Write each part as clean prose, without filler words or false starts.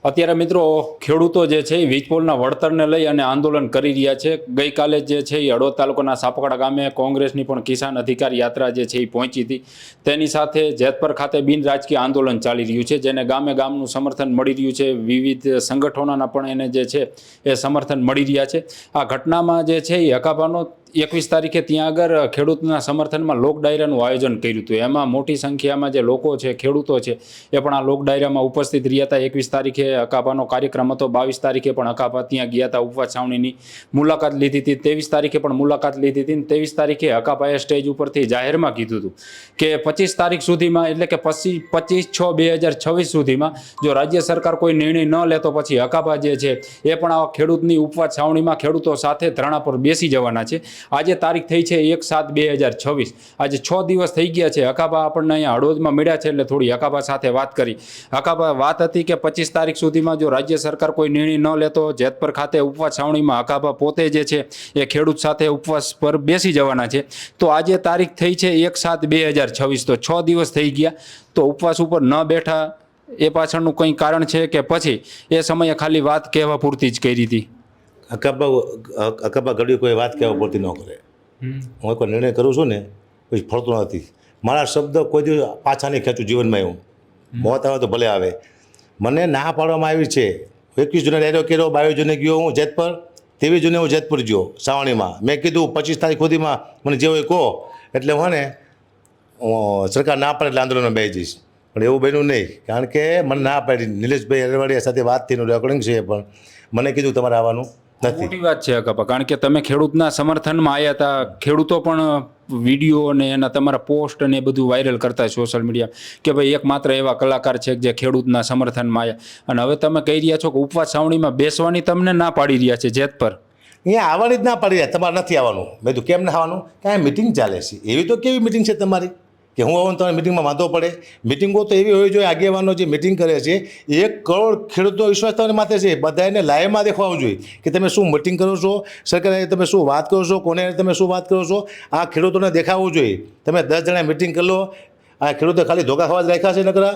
અત્યારે મિત્રો ખેડૂતો જે છે એ વીજપોલના વળતરને લઈ અને આંદોલન કરી રહ્યા છે. ગઈકાલે જે છે એ હળવદ તાલુકાના સાપકડા ગામે કોંગ્રેસની પણ કિસાન અધિકાર યાત્રા જે છે એ પહોંચી હતી. તેની સાથે જેતપર ખાતે બિન રાજકીય આંદોલન ચાલી રહ્યું છે, જેને ગામે ગામનું સમર્થન મળી રહ્યું છે. વિવિધ સંગઠનોના પણ એને જે છે એ સમર્થન મળી રહ્યા છે. આ ઘટનામાં જે છે એ હકાભાનો 21 તારીખે ત્યાં આગળ ખેડૂતના સમર્થનમાં લોક ડાયરાનું આયોજન કર્યું હતું. એમાં મોટી સંખ્યામાં જે લોકો છે, ખેડૂતો છે, એ પણ આ લોક ડાયરામાં ઉપસ્થિત રહ્યા હતા. 21 તારીખે હકાભાનો કાર્યક્રમ હતો. 22 તારીખે પણ હકાભા ત્યાં ગયા હતા, ઉપવાસ છાવણીની મુલાકાત લીધી હતી. 23 તારીખે પણ મુલાકાત લીધી હતી. 23 તારીખે હકાભાએ સ્ટેજ ઉપરથી જાહેરમાં કીધું હતું કે 25 તારીખ સુધીમાં, એટલે કે 25/6/2026 સુધીમાં જો રાજ્ય સરકાર કોઈ નિર્ણય ન લે તો પછી હકાભા જે છે એ પણ આ ખેડૂતની ઉપવાસ છાવણીમાં ખેડૂતો સાથે ધરણા પર બેસી જવાના છે. આજે તારીખ થઈ છે 1/7/2026. આજે 6 દિવસ થઈ ગયા છે. હકાભા આપણને અહીંયા હળવદમાં મળ્યા છે એટલે થોડી હકાભા સાથે વાત કરી. હકાભા વાત હતી કે 25 તારીખ સુધીમાં જો રાજ્ય સરકાર કોઈ નિર્ણય ન લેતો જેતપર ખાતે ઉપવાસ છાવણીમાં હકાભા પોતે જે છે એ ખેડૂત સાથે ઉપવાસ પર બેસી જવાના છે. તો આજે તારીખ થઈ છે 1/7/2026. તો 6 દિવસ થઈ ગયા. તો ઉપવાસ ઉપર ન બેઠા એ પાછળનું કંઈ કારણ છે કે પછી એ સમયે ખાલી વાત કહેવા પૂરતી જ કરી હતી? હકાભા ઘડી કોઈ વાત કહેવા પૂરતી ન કરે. હું કોઈ નિર્ણય કરું છું ને પછી ફળતો નથી. મારા શબ્દ કોઈ દિવસ પાછા નહીં ખેંચું જીવનમાં. એવું મોત આવે તો ભલે આવે. મને ના પાડવામાં આવી છે. 21 જૂને ડાયરો કર્યો, 22 જૂને ગયો હું જેતપર, 23 જૂને હું જેતપુર ગયો સાવણીમાં. મેં કીધું 25 તારીખ સુધીમાં મને જે હોય કહો, એટલે હું ને સરકાર ના પાડે એટલે આંદોલનમાં બેસી જઈશ. પણ એવું બન્યું નહીં, કારણ કે મને ના પાડી. નિલેશભાઈ અરવાડિયા સાથે વાત થઈને રેકોર્ડિંગ છે, પણ મને કીધું તમારે આવવાનું નથી. મોટી વાત છે હકાભા, કારણ કે તમે ખેડૂતના સમર્થનમાં આવ્યા હતા. ખેડૂતો પણ વિડીયો અને એના તમારા પોસ્ટ અને એ બધું વાયરલ કરતા સોશિયલ મીડિયા કે ભાઈ એકમાત્ર એવા કલાકાર છે જે ખેડૂતના સમર્થનમાં આવ્યા. અને હવે તમે કહી રહ્યા છો કે ઉપવાસ છાવણીમાં બેસવાની તમને ના પાડી રહ્યા છે જેતપર. અહીંયા આવવાની જ ના પાડી રહ્યા, તમારે નથી આવવાનું. મેં તો કેમ ના આવવાનું? કાંઈ મિટિંગ ચાલે છે. એવી તો કેવી મિટિંગ છે તમારી કે હું આવું તમારી મિટિંગમાં વાંધો પડે? મિટિંગો તો એવી હોવી જોઈએ, આગેવાનો જે મિટિંગ કરે છે 1 કરોડ ખેડૂતો વિશ્વાસ તમારી માથે છે. બધાને લાઈવમાં દેખાવું જોઈએ કે તમે શું મિટિંગ કરો છો, સરકારે તમે શું વાત કરો છો, કોને તમે શું વાત કરો છો. આ ખેડૂતોને દેખાવું જોઈએ. તમે 10 જણા મિટિંગ કરી લો. આ ખેડૂતો ખાલી ધોકા ખાવા જ રાખ્યા છે નકરા.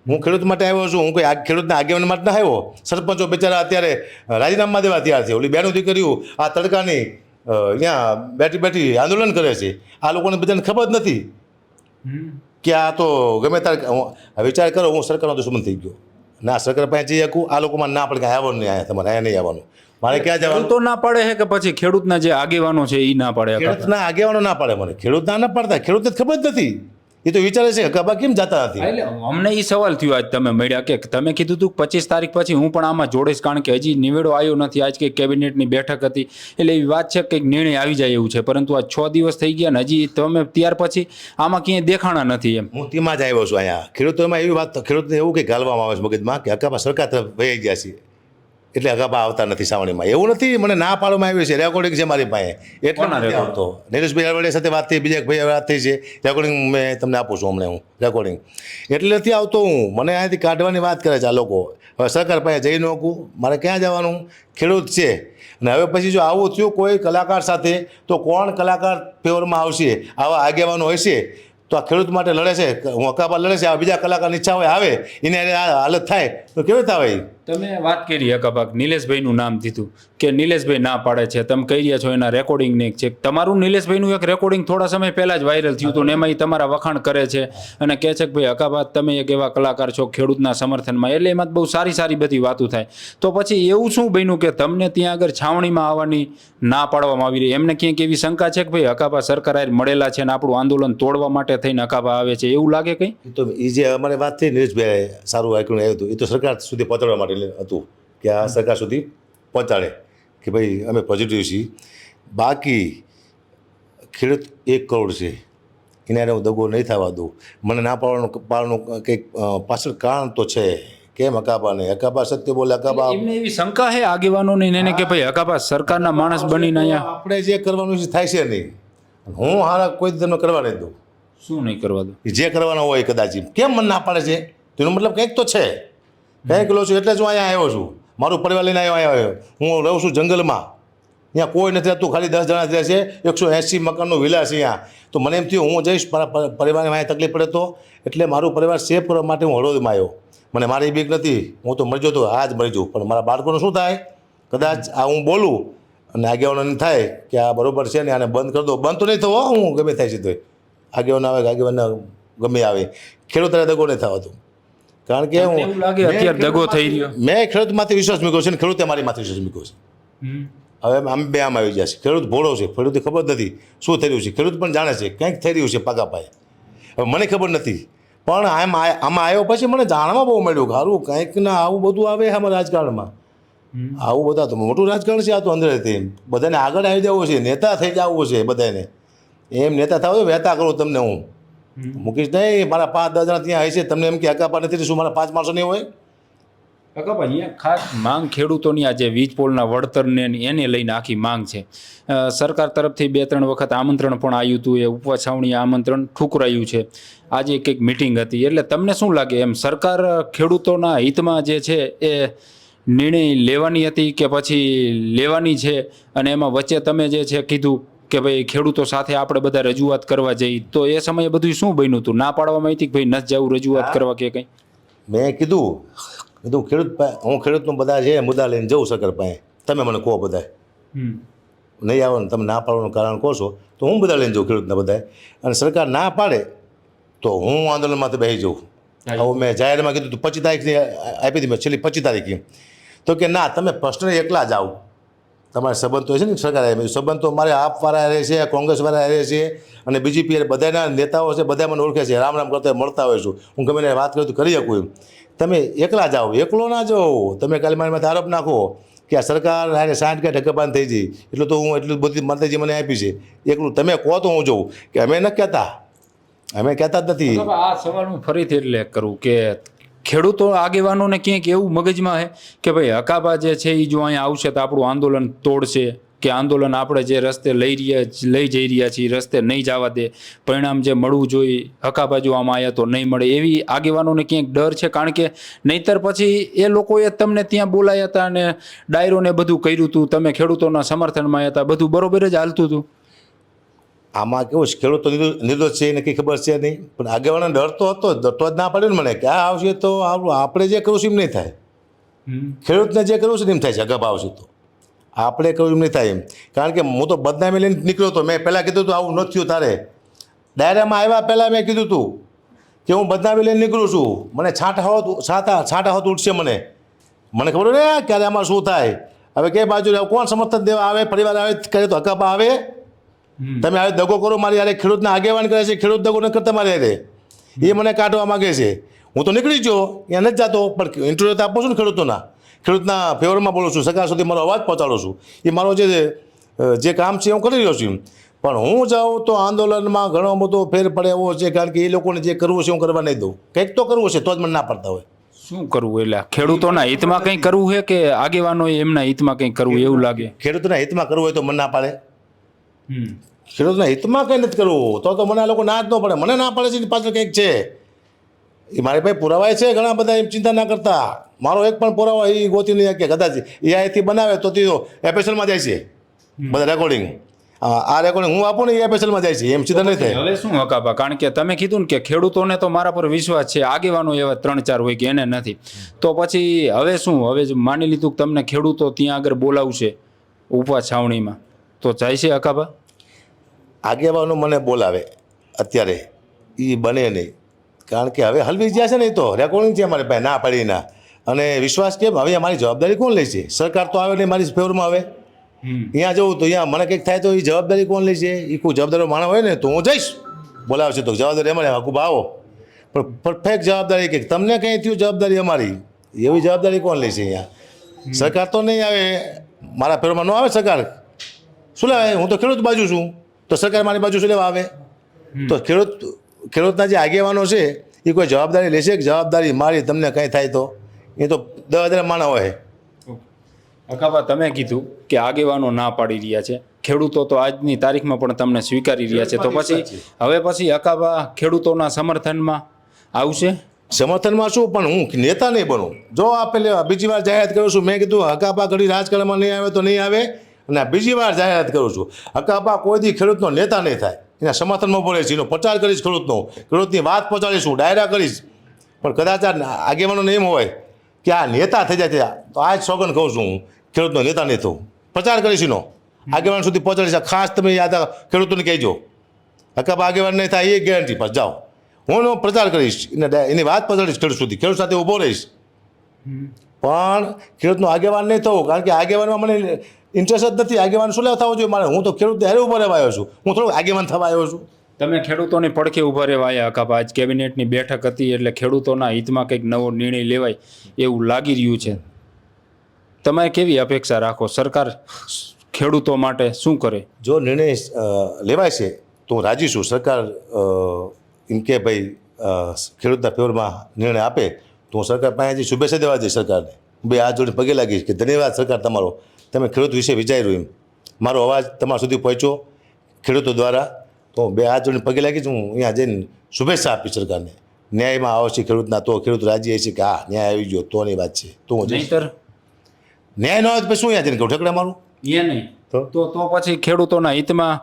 હું ખેડૂત માટે આવ્યો છું, હું કોઈ ખેડૂતના આગેવાન માટે ના આવ્યો. સરપંચો બિચારા અત્યારે રાજીનામા દેવા તૈયાર છે. ઓલી બેનું દીકરીઓ આ તડકાની અહીંયા બેઠી બેઠી આંદોલન કરે છે. આ લોકોને બધાને ખબર જ નથી કે આ તો ગમે ત્યારે વિચાર કરો. હું સરકારનો દુશ્મન થઈ ગયો. ના સરકાર પાસે જઈ શકું. આ લોકોમાં ના પડે કે આવવાનું નહીં, અહીંયા તમારે અહીંયા નહીં આવવાનું. મારે ક્યાં જવાનું? તો ના પડે છે કે પછી ખેડૂતના જે આગેવાનો છે એ ના પડે? ખેડૂતના આગેવાનો ના પાડે. મને ખેડૂતના ના પાડતા. ખેડૂતને ખબર જ નથી. એ તો વિચારે છે હકાભા કેમ જતા નથી. એટલે અમને એ સવાલ થયો આજ તમે મળ્યા કે તમે કીધું હતું 25 તારીખ પછી હું પણ આમાં જોડીશ, કારણ કે હજી નિવેડો આવ્યો નથી. આજ કંઈક કેબિનેટની બેઠક હતી એટલે એવી વાત છે કંઈક નિર્ણય આવી જાય એવું છે. પરંતુ આ 6 દિવસ થઈ ગયા ને હજી તમે ત્યાર પછી આમાં ક્યાંય દેખાણા નથી. એમ હું તેમાં જ આવ્યો છું. અહીંયા ખેડૂતોમાં એવી વાત, ખેડૂતને એવું કંઈક ગાલવામાં આવે છે મગજમાં કે હકાભા સરકાર તરફ વહી ગયા છે એટલે હકાભા આવતા નથી સાવણીમાં. એવું નથી. મને ના પાડવામાં આવી છે. રેકોર્ડિંગ છે મારી પાસે. એટલે નથી આવતો. નિલેશભાઈ અરવાડિયા સાથે વાત થઈ, બીજા એક ભાઈ વાત થઈ છે. રેકોર્ડિંગ મેં તમને આપું છું હમણાં. હું રેકોર્ડિંગ એટલે નથી આવતો. હું મને અહીંયાથી કાઢવાની વાત કરે છે આ લોકો. હવે સરકાર પાસે જઈ ન શકું. મારે ક્યાં જવાનું? ખેડૂત છે. અને હવે પછી જો આવું થયું કોઈ કલાકાર સાથે, તો કોણ કલાકાર ફેવરમાં આવશે? આવા આગેવાનો હશે તો આ ખેડૂત માટે લડે છે. હું હકાભા લડે છે. આ બીજા કલાકારની ઈચ્છા હોય આવે, એને આ હાલત થાય તો કેવી રીતે આવે? તમે વાત કરી હકાભા, નિલેશભાઈનું નામ દીધું કે નિલેશભાઈ ના પાડે છે. તમે કહી રહ્યા છો એના રેકોર્ડિંગને છે. તમારું નિલેશભાઈનું એક રેકોર્ડિંગ થોડા સમય પહેલાં જ વાયરલ થયું હતું ને એમાં તમારા વખાણ કરે છે અને કહે છે કે ભાઈ હકાભા તમે એક એવા કલાકાર છો ખેડૂતના સમર્થનમાં. એટલે એમાં બહુ સારી સારી બધી વાતો થાય. તો પછી એવું શું બન્યું કે તમને ત્યાં આગળ છાવણીમાં આવવાની ના પાડવામાં આવી રહી? એમને ક્યાંક એવી શંકા છે કે ભાઈ હકાભા સરકાર હારે મળેલા છે ને આપણું આંદોલન તોડવા માટે થઈને હકાભા આવે છે, એવું લાગે કંઈ? તો એ જે અમારે વાત થઈ નિલેશભાઈ સારું આઈકણ આવ્યું હતું, એ તો સરકાર સુધી પહોંચાડવા માટે હતું કે આ સરકાર સુધી પહોંચાડે કે ભાઈ અમે પોઝિટિવ છીએ. બાકી ખેડૂત 1 કરોડ છે, એને હું દગો નહીં થવા દઉં. મને ના પાડવાનું કંઈક પાછળ કારણ તો છે. કેમ હકાભા નહીં? હકાભા સત્ય બોલે. હકાભા એમને એવી શંકા છે આગેવાનોની એને કે ભાઈ હકાભા સરકારના માણસ બનીને અહીંયા આપણે જે કરવાનું છે થાય છે નહીં. હું હારા કોઈ તમને કરવા નહીં દઉં. શું નહીં કરવા દો? જે કરવાનો હોય કદાચ. કેમ મને ના પાડે છે? તેનો મતલબ કંઈક તો છે. કંઈક લો છું એટલે જ હું અહીંયા આવ્યો છું. મારું પરિવાર લઈને આવ્યો. હું રહું છું જંગલમાં. અહીંયા કોઈ નથી રહેતું, ખાલી 10 જણા જ રહે છે. 180 મકાનનો વિલા છે અહીંયા. તો મને એમ થયું હું જઈશ, મારા પરિવારને અહીંયા તકલીફ પડે તો, એટલે મારું પરિવાર સેફ કરવા માટે હું હળવદમાં આવ્યો. મને મારી બીક નથી, હું તો મરી જાઉં તો આ જ મરી જાઉં, પણ મારા બાળકોનું શું થાય? કદાચ આ હું બોલું અને આગેવાનોને થાય કે આ બરોબર છે ને આને બંધ કરી દો, બંધ તો નહીં થવો, હું ગમે થાય છે તો આગેવાન આવે આગેવાનને ગમે આવે, ખેડૂતોને દગો નહીં થવાતું. કારણ કે હું એવું લાગે અત્યારે દગો થઈ રહ્યો. મેં ખેડૂતમાંથી વિશ્વાસ મૂક્યો છે ને ખેડૂતે મારી માથે વિશ્વાસ મૂક્યો છે. હવે આમ બે આમ આવી જશે. ખેડૂત ભોળો છે, ખેડૂતને ખબર નથી શું થઈ રહ્યું છે, ખેડૂત પણ જાણે છે કંઈક થઈ રહ્યું છે પાકા પાયે. હવે મને ખબર નથી, પણ આમાં આવ્યો પછી મને જાણવા બહુ મળ્યું કે સારું કંઈક ના આવું બધું આવે આમાં રાજકારણમાં. આવું બધા તો મોટું રાજકારણ છે આ તો અંદરથી. બધાને આગળ આવી જવું છે, નેતા થઈ જવું છે બધાને. એમ નેતા થાવ તો વહેતા કરું તમને હું મૂકીશ નહીં. મારા 5-10 જણા ત્યાં હોય છે, તમને એમ કે હકાપા નથી શું મારા 5 માણસો નહીં હોય? કાકાભાઈ ખાસ માંગ ખેડૂતોની આજે વીજ પોલના વળતરને એને લઈને આખી માંગ છે. સરકાર તરફથી 2-3 વખત આમંત્રણ પણ આવ્યું હતું, એ ઉપવા છાવણી આમંત્રણ ઠુકરાયું છે. આજે કંઈક મિટિંગ હતી, એટલે તમને શું લાગે એમ સરકાર ખેડૂતોના હિતમાં જે છે એ નિર્ણય લેવાની હતી કે પછી લેવાની છે? અને એમાં વચ્ચે તમે જે છે કીધું કે ભાઈ ખેડૂતો સાથે આપણે બધા રજૂઆત કરવા જઈએ, તો એ સમયે બધું શું બન્યું હતું? ના પાડવામાં આવી હતી કે ભાઈ નથી જવું રજૂઆત કરવા કે કંઈ? મેં કીધું હું ખેડૂતનું બધા છે મુદ્દા લઈને જઉં સરકાર પાસે, તમે મને કહો બધા નહીં આવો ને તમે ના પાડવાનું કારણ કહો છો તો હું બધા લઈને જાઉં ખેડૂતના બધા, અને સરકાર ના પાડે તો હું આંદોલનમાંથી બેસી જાઉં. હવે મેં જાહેરમાં કીધું 25 તારીખની આપી હતી, મેં છેલ્લી 25 તારીખે તો કે ના તમે પર્સનલી એકલા જાઓ, તમારે સંબંધ તો છે ને સરકાર સંબંધ તો મારે આપવાળા રહે છે, કોંગ્રેસવાળા રહે છે અને બીજેપી બધાના નેતાઓ છે, બધા મને ઓળખે છે, રામ રામ કરતા મળતા હોય છું, હું ગમે એને વાત કરું તો કરી શકું એમ. તમે એકલા જાઓ, એકલો ના જાઓ. તમે કાલે મારી માથે આરોપ નાખો કે આ સરકાર આને 60 કે ઢક્કાબાંધ થઈ ગઈ એટલું તો હું એટલું બધી માતાજી મને આપી છે, એકલું તમે કહો તો હું જોઉં કે અમે નથી કહેતા, અમે કહેતા જ નથી. આ સવાલ હું ફરીથી એટલે કરું કે ખેડૂતો આગેવાનોને ક્યાંક એવું મગજમાં છે કે ભાઈ હકાબા જે છે એ જો અહીંયા આવશે તો આપણું આંદોલન તોડશે, કે આંદોલન આપણે જે રસ્તે લઈ જઈ રહ્યા છીએ રસ્તે નહીં જવા દે, પરિણામ જે મળવું જોઈએ હકાબા જો આમાં આવ્યા તો નહીં મળે, એવી આગેવાનોને ક્યાંક ડર છે? કારણ કે નહીંતર પછી એ લોકોએ તમને ત્યાં બોલાયા હતા અને ડાયરોને બધું કર્યું હતું, તમે ખેડૂતોના સમર્થનમાં હતા, બધું બરોબર જ હાલતું હતું. આમાં કેવું છે, ખેડૂતો નિર્દોષ છે એને કંઈ ખબર છે નહીં, પણ આગેવાનોને ડર તો હતો, ડરતો જ ના પડ્યો ને મને કે આ આવશે તો આપણે જે કરવું છે એમ નહીં થાય, ખેડૂતને જે કરવું છે ને એમ થાય છે. અગાપ આવશે તો આપણે કરવું એમ નહીં થાય એમ. કારણ કે હું તો બદનામી લઈને નીકળ્યો હતો. મેં પહેલાં કીધું હતું આવું નથી થયું તારે, ડાયરામાં આવ્યા પહેલાં મેં કીધું હતું કે હું બદનામી લઈને નીકળું છું, મને છાંટા હોત ઉઠશે મને ખબર ને ક્યારે આમાં શું થાય. હવે કે બાજુ કોણ સમર્થન દેવા આવે, પરિવાર આવે કરે તો હકાપા આવે? તમે હવે દગો કરો મારી યારે, ખેડૂતના આગેવાન કરે છે, ખેડૂત દગો ન કરતા મારી યારે, એ મને કાઢવા માગે છે. હું તો નીકળી ગયો, ત્યાં નથી જતો, પણ ઇન્ટરવ્યૂ તો આપું છું ને ખેડૂતના ફેવરમાં બોલું છું, સરકાર સુધી મારો અવાજ પહોંચાડું છું. એ મારો જે કામ છે હું કરી રહ્યો છું. પણ હું જાઉં તો આંદોલનમાં ઘણો બધો ફેર પડે એવો છે, કારણ કે એ લોકોને જે કરવું છે હું કરવા નહીં દઉં. કંઈક તો કરવું છે તો જ મને ના પડતા હોય. શું કરવું? એટલે ખેડૂતોના હિતમાં કંઈ કરવું છે કે આગેવાનોએ એમના હિતમાં કંઈ કરવું એવું લાગે? ખેડૂતોના હિતમાં કરવું હોય તો મને ના પાડે. ખેડૂતના હિતમાં કંઈ નથી કરવું તો મને આ લોકો ના જ ન પડે. મને ના પડે છે પાછળ કંઈક છે, એ મારી પાસે પુરાવાય છે ઘણા બધા, એમ ચિંતા ના કરતા. મારો એક પણ પુરાવા એ ગોતી નહીં કે કદાચ એ અહીંથી બનાવે તો તે એપેસલમાં જાય છે બધા રેકોર્ડિંગ. આ રેકોર્ડિંગ હું આપું ને એ એપેસલમાં જાય છે, એમ સીધા નહીં થાય. હવે શું હકાબા? કારણ કે તમે કીધું ને કે ખેડૂતોને તો મારા પર વિશ્વાસ છે, આગેવાનો એવા 3-4 હોય કે એને નથી, તો પછી હવે શું? હવે માની લીધું કે તમને ખેડૂતો ત્યાં આગળ બોલાવશે ઉપવા છાવણીમાં, તો જાય છે હકાબા? આગેવાનો મને બોલાવે અત્યારે એ બને નહીં, કારણ કે હવે હલવી ગયા છે ને, એ તો રેકોર્ડિંગ છે અમારી પાસે ના પાડીના. અને વિશ્વાસ કેમ? હવે અમારી જવાબદારી કોણ લે છે? સરકાર તો આવે નહીં મારી ફેવરમાં. હવે અહીંયા જવું તો અહીંયા મને કંઈક થાય તો એ જવાબદારી કોણ લે છે? એ કોઈ જવાબદારી માણસ હોય ને તો હું જઈશ, બોલાવશે તો જવાબદારી અમારે હકુબા આવો, પણ પરફેક્ટ જવાબદારી કે તમને કંઈ થયું જવાબદારી અમારી, એવી જવાબદારી કોણ લે છે અહીંયા? સરકાર તો નહીં આવે, મારા ફેવરમાં ન આવે સરકાર. શું લાવે? હું તો ખેડૂત બાજુ છું, તો સરકાર મારી બાજુ શું લેવા આવે? તો ખેડૂતના જે આગેવાનો છે એ કોઈ જવાબદારી લેશે કે જવાબદારી મારી તમને કંઈ થાય તો? એ તો 10,000 માણસ હોય. હકાબા તમે કીધું કે આગેવાનો ના પાડી રહ્યા છે, ખેડૂતો તો આજની તારીખમાં પણ તમને સ્વીકારી રહ્યા છે, તો પછી હકાબા ખેડૂતોના સમર્થનમાં આવશે? સમર્થનમાં શું, પણ હું નેતા નહીં બનું. જો આ બીજી વાર જાહેરાત કરું છું, મેં કીધું હકાપા ઘડી રાજકારણમાં નહીં આવે તો નહીં આવે, અને બીજી વાર જાહેરાત કરું છું, હકાપા કોઈ દી ખેડૂતનો નેતા નહીં થાય. એના સમર્થનમાં બોલે છે, એનો પ્રચાર કરીશ, ખેડૂતની વાત પહોંચાડીશું, ડાયરા કરીશ, પણ કદાચ આ આગેવાનો એમ હોય કે આ નેતા થઈ જાય તો આ જ સોગન કહું છું હું ખેડૂતનો નેતા નહીં થવું. પ્રચાર કરીશ એનો આગેવાન સુધી પહોંચાડીશ. ખાસ તમે યાદ ખેડૂતોને કહેજો હકાબા આગેવાન નહીં થાય એ ગેરંટી પર જાઓ. હું એનો પ્રચાર કરીશ એની વાત પહોંચાડીશ ખેડૂત સુધી, ખેડૂત સાથે ઊભો રહીશ. પણ ખેડૂતનો આગેવાન નહીં થવું, કારણ કે આગેવાનમાં મને ઇન્ટરેસ્ટ જ નથી. આગેવાન શું લેવા થવો જોઈએ મારે? હું તો ખેડૂત હારે ઊભો રહેવા આવ્યો છું, હું થોડું આગેવાન થવા આવ્યો છું. તમે ખેડૂતોની પડખે ઊભા રહેવા આવ્યા હકાબા. આજ કેબિનેટની બેઠક હતી એટલે ખેડૂતોના હિતમાં કંઈક નવો નિર્ણય લેવાય એવું લાગી રહ્યું છે. તમે કેવી અપેક્ષા રાખો? સરકાર ખેડૂતો માટે શું કરે? જો નિર્ણય લેવાય છે તો હું રાજી છું. સરકાર એમ કે ભાઈ ખેડૂતના ફેવરમાં નિર્ણય આપે તો હું સરકાર પાસે હજી શુભેચ્છા દેવા જઈશ સરકારને. બે હાથ જોડીને પગે લાગીશ કે ધન્યવાદ સરકાર તમારો, તમે ખેડૂત વિશે વિચાર્યું. એમ મારો અવાજ તમારા સુધી પહોંચ્યો ખેડૂતો દ્વારા, તો બે હાથ જોડીને પગે લાગીશ. હું અહીંયા જઈને શુભેચ્છા આપીશ સરકારને. ન્યાયમાં આવશે ખેડૂતના તો ખેડૂત રાજી હશે કે હા ન્યાય આવી ગયો તોની વાત છે. તો હું જઈશ. નહીંતર ન્યાય ન આવે તો પછી શું અહીંયા જઈને કહું ઠકડા મારું? એ નહીં તો પછી ખેડૂતોના હિતમાં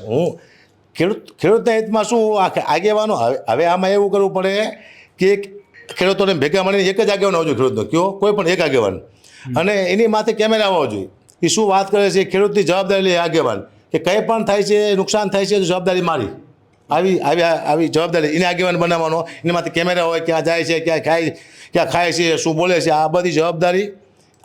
હું ખેડૂતના હિતમાં શું આગેવાનો હવે આમાં એવું કરવું પડે કે ખેડૂતોને ભેગા મળીને એક જ આગેવાન આવજો ખેડૂતનો કયો કોઈ પણ એક આગેવાન, અને એની માથે કેમેરા આવવો જોઈએ. એ શું વાત કરે છે ખેડૂતની જવાબદારી લે આગેવાન કે કંઈ પણ થાય છે નુકસાન થાય છે તો જવાબદારી મારી. આવી જવાબદારી એને આગેવાન બનાવવાનો. એની માથે કેમેરા હોય, ક્યાં જાય છે, ક્યાં ખાય છે, શું બોલે છે, આ બધી જવાબદારી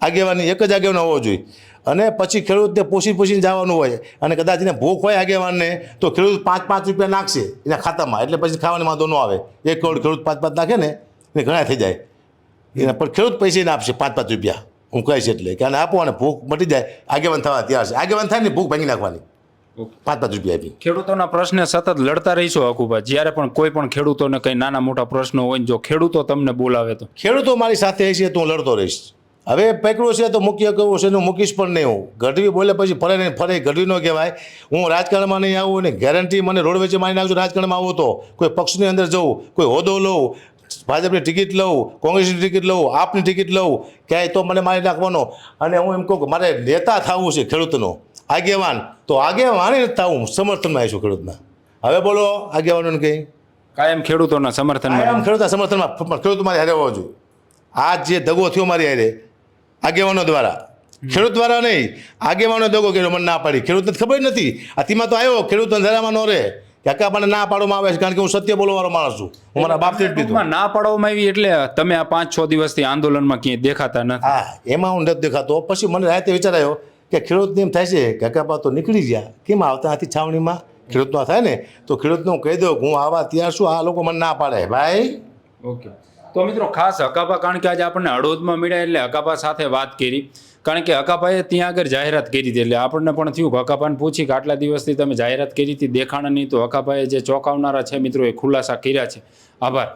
આગેવાનની એક જ આગેવાન હોવો જોઈએ. અને પછી ખેડૂતને પૂછીને જવાનું હોય, અને કદાચ એને ભૂખ હોય આગેવાનને તો ખેડૂત 5-5 રૂપિયા નાખશે એના ખાતામાં, એટલે પછી ખાવાની વાંધો ન આવે. 1 કરોડ ખેડૂત 5-5 નાખે ને એને ઘણા થઈ જાય એના, પણ ખેડૂત પૈસા એને આપશે 5-5 રૂપિયા. હું કહીશ એટલે કે આને આપો અને ભૂખ મટી જાય, આગેવાન થવા તૈયાર છે. આગેવાન થાય ને ભૂખ ભાંગી નાખવાની 5-5 રૂપિયા આપી. ખેડૂતોના પ્રશ્ને સતત લડતા રહીશું હકુબા. જ્યારે પણ કોઈ પણ ખેડૂતોને કંઈ નાના મોટા પ્રશ્નો હોય ને જો ખેડૂતો તમને બોલાવે તો ખેડૂતો મારી સાથે હશે તો હું લડતો રહીશ. હવે પકડ્યો છે તો મૂકી કરવું છે એનું મૂકીશ પણ નહીં. હું ગઢવી બોલે પછી ફરે ને ફરે ગઢવી ન કહેવાય. હું રાજકારણમાં નહીં આવું ને ગેરંટી મને રોડ વચ્ચે મારી નાખજો રાજકારણમાં આવું તો કોઈ પક્ષની અંદર જવું, કોઈ હોદ્દો લઉં, ભાજપની ટિકિટ લઉં, કોંગ્રેસની ટિકિટ લઉં, આપની ટિકિટ લઉં, ક્યાંય તો મને મારી નાખવાનો. અને હું એમ કહું કે મારે નેતા થવું છે ખેડૂતનો આગેવાન, તો આગેવાન જ થવું સમર્થનમાં આવીશું ખેડૂતના. હવે બોલો આગેવાનોને કંઈ કાયમ ખેડૂતોના સમર્થનમાં કાયમ ખેડૂતના સમર્થનમાં ખેડૂત મારી હારે હોવો જોઈએ. આ જે દગો થયો મારી હારે આગેવાનો દ્વારા, ખેડૂત દ્વારા નહીં, આગેવાનો દગો કર્યો, મને ના પાડી. ખેડૂતને ખબર નથી. આ તેમાં તો આવ્યો ખેડૂતને ધરામાં ન રહે કે મને ના પાડવામાં આવે છે, કારણ કે હું સત્ય બોલવાવાળો માણસ છું. હું મારા બાપથી જ કીધું. ના પાડવામાં આવી એટલે તમે આ 5-6 દિવસથી આંદોલનમાં ક્યાંય દેખાતા નથી. હા, એમાં હું નથી દેખાતો. પછી મને રાતે વિચાર આવ્યો કે ખેડૂતને એમ થાય છે કે કાકા તો નીકળી ગયા, કેમ આવતા નથી છાવણીમાં? ખેડૂતનો થાય ને તો ખેડૂતને હું કહી દઉં હું આવા ત્યાર શું આ લોકો મને ના પાડે ભાઈ. ઓકે, તો મિત્રો ખાસ હકાબા, કારણ કે આજે આપણને હળવદમાં મળ્યા એટલે હકાબા સાથે વાત કરી, કારણ કે હકાબાએ ત્યાં આગળ જાહેરાત કરી હતી. એટલે આપણને પણ થયું કે હકાબાને પૂછી કે આટલા દિવસથી તમે જાહેરાત કરી હતી દેખાણ નહીં, તો હકાબાએ જે ચોંકાવનારા છે મિત્રો એ ખુલાસા કર્યા છે. આભાર.